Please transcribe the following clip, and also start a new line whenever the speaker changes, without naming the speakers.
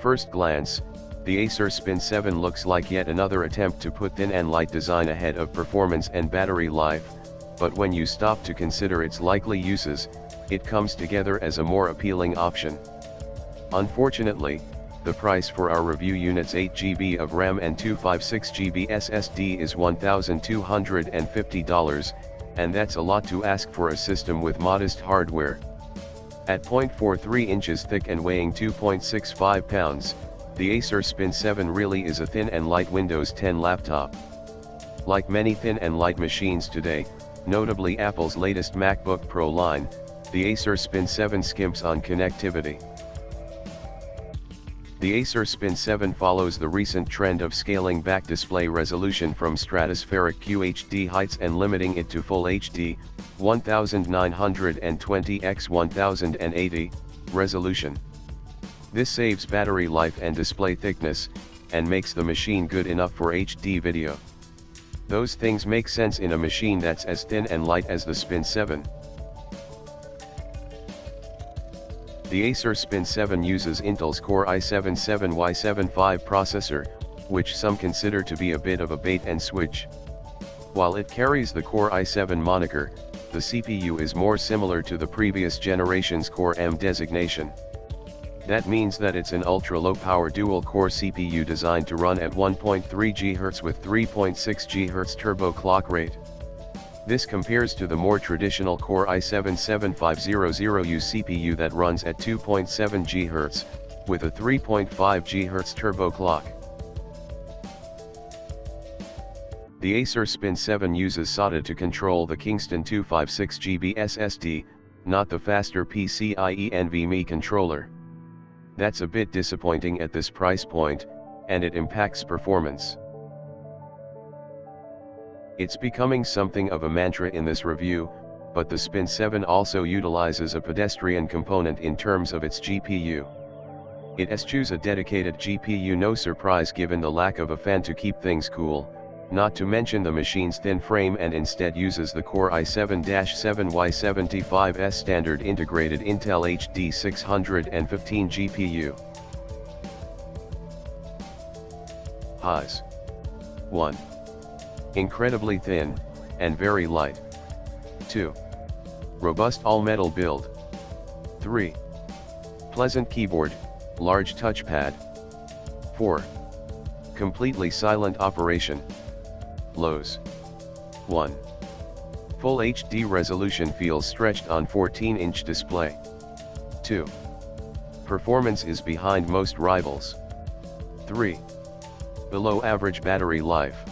first glance, the ACER Spin 7 looks like yet another attempt to put thin and light design ahead of performance and battery life, but when you stop to consider its likely uses, it comes together as a more appealing option. Unfortunately, the price for our review unit's 8GB of RAM and 256GB SSD is $1,250, and that's a lot to ask for a system with modest hardware. At 0.43 inches thick and weighing 2.65 pounds, the ACER Spin 7 really is a thin and light Windows 10 laptop. Like many thin and light machines today, notably Apple's latest MacBook Pro line, the ACER Spin 7 skimps on connectivity. The ACER Spin 7 follows the recent trend of scaling back display resolution from stratospheric QHD heights and limiting it to Full HD, 1920 x 1080, resolution. This saves battery life and display thickness, and makes the machine good enough for HD video. Those things make sense in a machine that's as thin and light as the Spin 7. The ACER Spin 7 uses Intel's Core i7-7Y75 processor, which some consider to be a bit of a bait and switch. While it carries the Core i7 moniker, the CPU is more similar to the previous generation's Core M designation. That means that it's an ultra-low power dual-core CPU designed to run at 1.3 GHz with 3.6 GHz turbo clock rate. This compares to the more traditional Core i7-7500U CPU that runs at 2.7 GHz, with a 3.5 GHz turbo clock. The ACER Spin 7 uses SATA to control the Kingston 256GB SSD, not the faster PCIe NVMe controller. That's a bit disappointing at this price point, and it impacts performance. It's becoming something of a mantra in this review, but the Spin 7 also utilizes a pedestrian component in terms of its GPU. It eschews a dedicated GPU, no surprise given the lack of a fan to keep things cool, not to mention the machine's thin frame, and instead uses the Core i7-7Y75S standard integrated Intel HD 615 GPU. Highs. 1. Incredibly thin, and very light. 2. Robust all-metal build. 3. Pleasant keyboard, large touchpad. 4. Completely silent operation. Lows. 1. Full HD resolution feels stretched on 14-inch display. 2. Performance is behind most rivals. 3. Below average battery life.